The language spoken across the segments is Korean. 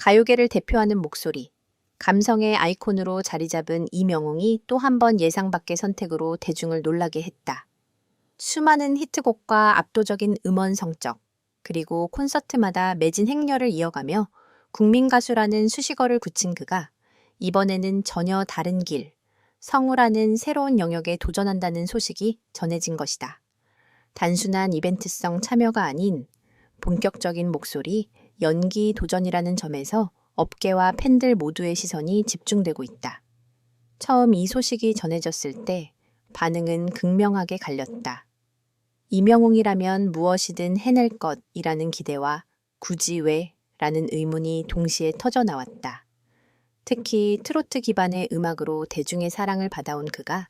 가요계를 대표하는 목소리, 감성의 아이콘으로 자리 잡은 이명웅이 또 한 번 예상 밖의 선택으로 대중을 놀라게 했다. 수많은 히트곡과 압도적인 음원 성적, 그리고 콘서트마다 매진 행렬을 이어가며 국민 가수라는 수식어를 굳힌 그가 이번에는 전혀 다른 길, 성우라는 새로운 영역에 도전한다는 소식이 전해진 것이다. 단순한 이벤트성 참여가 아닌 본격적인 목소리, 연기 도전이라는 점에서 업계와 팬들 모두의 시선이 집중되고 있다. 처음 이 소식이 전해졌을 때 반응은 극명하게 갈렸다. 이명웅이라면 무엇이든 해낼 것이라는 기대와 굳이 왜? 라는 의문이 동시에 터져 나왔다. 특히 트로트 기반의 음악으로 대중의 사랑을 받아온 그가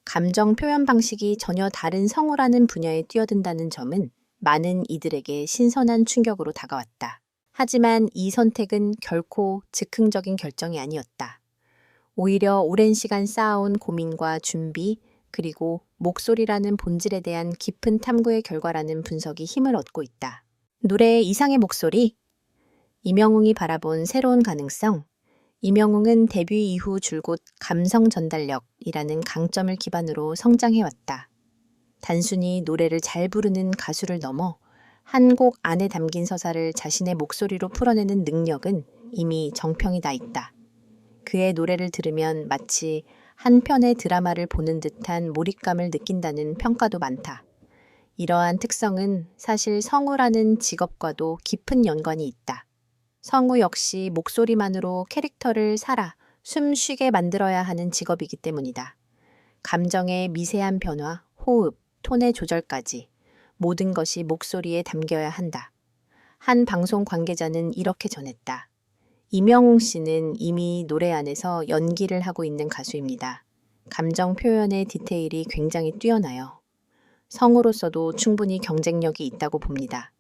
감정 표현 방식이 전혀 다른 성우라는 분야에 뛰어든다는 점은 많은 이들에게 신선한 충격으로 다가왔다. 하지만 이 선택은 결코 즉흥적인 결정이 아니었다. 오히려 오랜 시간 쌓아온 고민과 준비, 그리고 목소리라는 본질에 대한 깊은 탐구의 결과라는 분석이 힘을 얻고 있다. 노래의 이상의 목소리, 이명웅이 바라본 새로운 가능성, 이명웅은 데뷔 이후 줄곧 감성 전달력이라는 강점을 기반으로 성장해왔다. 단순히 노래를 잘 부르는 가수를 넘어 한 곡 안에 담긴 서사를 자신의 목소리로 풀어내는 능력은 이미 정평이 나 있다. 그의 노래를 들으면 마치 한 편의 드라마를 보는 듯한 몰입감을 느낀다는 평가도 많다. 이러한 특성은 사실 성우라는 직업과도 깊은 연관이 있다. 성우 역시 목소리만으로 캐릭터를 살아 숨쉬게 만들어야 하는 직업이기 때문이다. 감정의 미세한 변화, 호흡, 톤의 조절까지 모든 것이 목소리에 담겨야 한다. 한 방송 관계자는 이렇게 전했다. 이명웅 씨는 이미 노래 안에서 연기를 하고 있는 가수입니다. 감정 표현의 디테일이 굉장히 뛰어나요. 성우로서도 충분히 경쟁력이 있다고 봅니다.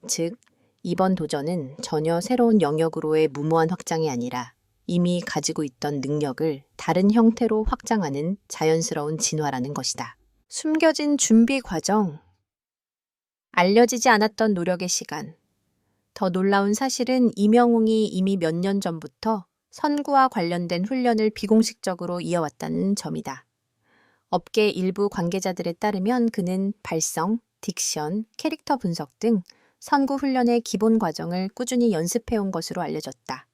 즉, 이번 도전은 전혀 새로운 영역으로의 무모한 확장이 아니라 이미 가지고 있던 능력을 다른 형태로 확장하는 자연스러운 진화라는 것이다. 숨겨진 준비 과정, 알려지지 않았던 노력의 시간. 더 놀라운 사실은 이명웅이 이미 몇 년 전부터 선구와 관련된 훈련을 비공식적으로 이어왔다는 점이다. 업계 일부 관계자들에 따르면 그는 발성, 딕션, 캐릭터 분석 등 선구 훈련의 기본 과정을 꾸준히 연습해온 것으로 알려졌다.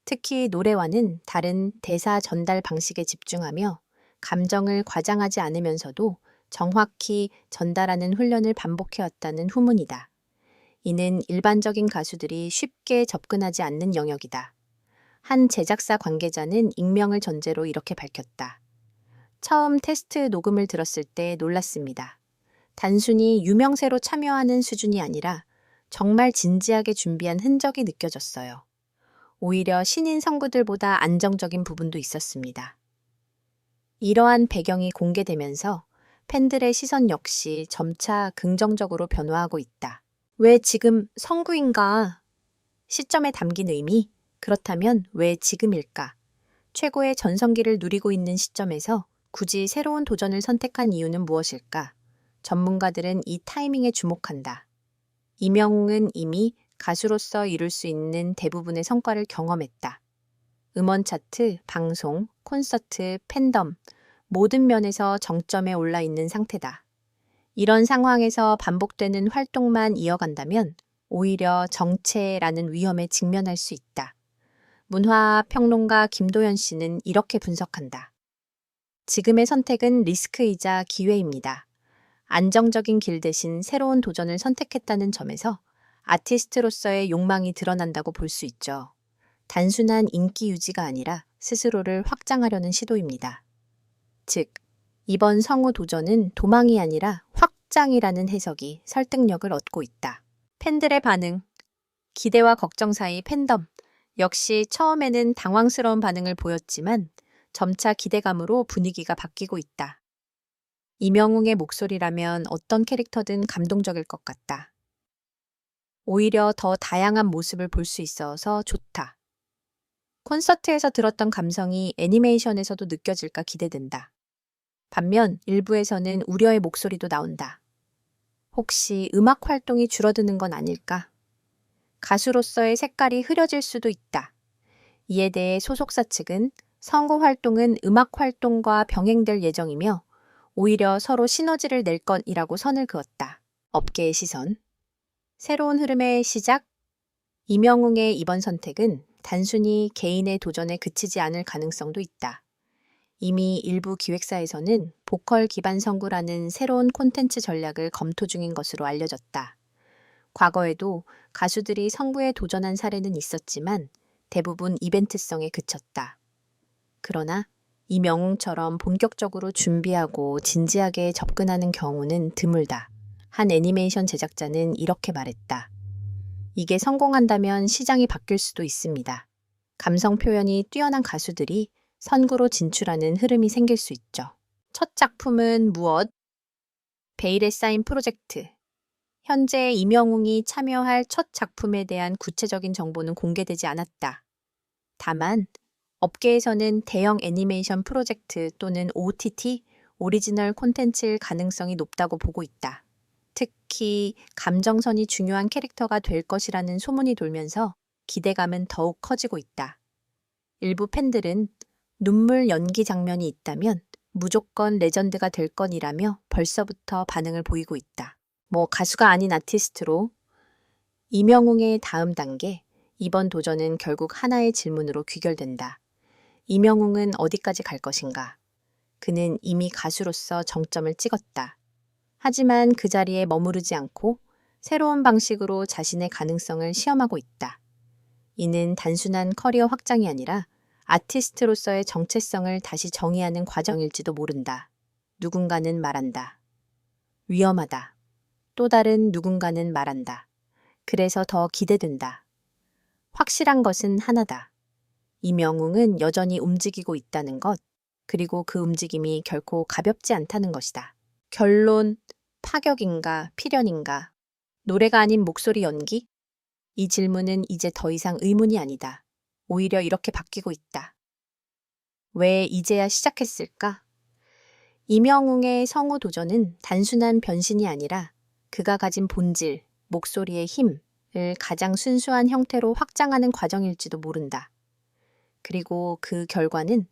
특히 노래와는 다른 대사 전달 방식에 집중하며 감정을 과장하지 않으면서도 정확히 전달하는 훈련을 반복해왔다는 후문이다. 이는 일반적인 가수들이 쉽게 접근하지 않는 영역이다. 한 제작사 관계자는 익명을 전제로 이렇게 밝혔다. 처음 테스트 녹음을 들었을 때 놀랐습니다. 단순히 유명세로 참여하는 수준이 아니라 정말 진지하게 준비한 흔적이 느껴졌어요. 오히려 신인 성구들보다 안정적인 부분도 있었습니다. 이러한 배경이 공개되면서 팬들의 시선 역시 점차 긍정적으로 변화하고 있다. 왜 지금 성구인가? 시점에 담긴 의미, 그렇다면 왜 지금일까? 최고의 전성기를 누리고 있는 시점에서 굳이 새로운 도전을 선택한 이유는 무엇일까? 전문가들은 이 타이밍에 주목한다. 이명웅은 이미 가수로서 이룰 수 있는 대부분의 성과를 경험했다. 음원 차트, 방송, 콘서트, 팬덤, 모든 면에서 정점에 올라 있는 상태다. 이런 상황에서 반복되는 활동만 이어간다면 오히려 정체라는 위험에 직면할 수 있다. 문화 평론가 김도연 씨는 이렇게 분석한다. 지금의 선택은 리스크이자 기회입니다. 안정적인 길 대신 새로운 도전을 선택했다는 점에서 아티스트로서의 욕망이 드러난다고 볼 수 있죠. 단순한 인기 유지가 아니라 스스로를 확장하려는 시도입니다. 즉, 이번 성우 도전은 도망이 아니라 확장이라는 해석이 설득력을 얻고 있다. 팬들의 반응, 기대와 걱정 사이 팬덤, 역시 처음에는 당황스러운 반응을 보였지만 점차 기대감으로 분위기가 바뀌고 있다. 이명웅의 목소리라면 어떤 캐릭터든 감동적일 것 같다. 오히려 더 다양한 모습을 볼 수 있어서 좋다. 콘서트에서 들었던 감성이 애니메이션에서도 느껴질까 기대된다. 반면 일부에서는 우려의 목소리도 나온다. 혹시 음악 활동이 줄어드는 건 아닐까? 가수로서의 색깔이 흐려질 수도 있다. 이에 대해 소속사 측은 선거 활동은 음악 활동과 병행될 예정이며 오히려 서로 시너지를 낼 것이라고 선을 그었다. 업계의 시선. 새로운 흐름의 시작. 이명웅의 이번 선택은 단순히 개인의 도전에 그치지 않을 가능성도 있다. 이미 일부 기획사에서는 보컬 기반 선구라는 새로운 콘텐츠 전략을 검토 중인 것으로 알려졌다. 과거에도 가수들이 선구에 도전한 사례는 있었지만 대부분 이벤트성에 그쳤다. 그러나 이명웅처럼 본격적으로 준비하고 진지하게 접근하는 경우는 드물다. 한 애니메이션 제작자는 이렇게 말했다. 이게 성공한다면 시장이 바뀔 수도 있습니다. 감성 표현이 뛰어난 가수들이 선구로 진출하는 흐름이 생길 수 있죠. 첫 작품은 무엇? 베일에 쌓인 프로젝트. 현재 이명웅이 참여할 첫 작품에 대한 구체적인 정보는 공개되지 않았다. 다만 업계에서는 대형 애니메이션 프로젝트 또는 OTT, 오리지널 콘텐츠일 가능성이 높다고 보고 있다. 특히 감정선이 중요한 캐릭터가 될 것이라는 소문이 돌면서 기대감은 더욱 커지고 있다. 일부 팬들은 눈물 연기 장면이 있다면 무조건 레전드가 될 건이라며 벌써부터 반응을 보이고 있다. 가수가 아닌 아티스트로 이명웅의 다음 단계, 이번 도전은 결국 하나의 질문으로 귀결된다. 이명웅은 어디까지 갈 것인가? 그는 이미 가수로서 정점을 찍었다. 하지만 그 자리에 머무르지 않고 새로운 방식으로 자신의 가능성을 시험하고 있다. 이는 단순한 커리어 확장이 아니라 아티스트로서의 정체성을 다시 정의하는 과정일지도 모른다. 누군가는 말한다. 위험하다. 또 다른 누군가는 말한다. 그래서 더 기대된다. 확실한 것은 하나다. 이명웅은 여전히 움직이고 있다는 것, 그리고 그 움직임이 결코 가볍지 않다는 것이다. 결론, 파격인가, 필연인가, 노래가 아닌 목소리 연기? 이 질문은 이제 더 이상 의문이 아니다. 오히려 이렇게 바뀌고 있다. 왜 이제야 시작했을까? 이명웅의 성우 도전은 단순한 변신이 아니라 그가 가진 본질, 목소리의 힘을 가장 순수한 형태로 확장하는 과정일지도 모른다. 그리고 그 결과는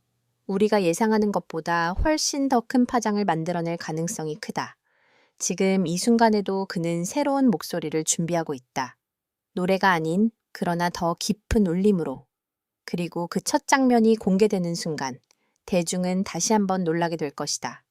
우리가 예상하는 것보다 훨씬 더 큰 파장을 만들어낼 가능성이 크다. 지금 이 순간에도 그는 새로운 목소리를 준비하고 있다. 노래가 아닌 그러나 더 깊은 울림으로. 그리고 그 첫 장면이 공개되는 순간 대중은 다시 한번 놀라게 될 것이다.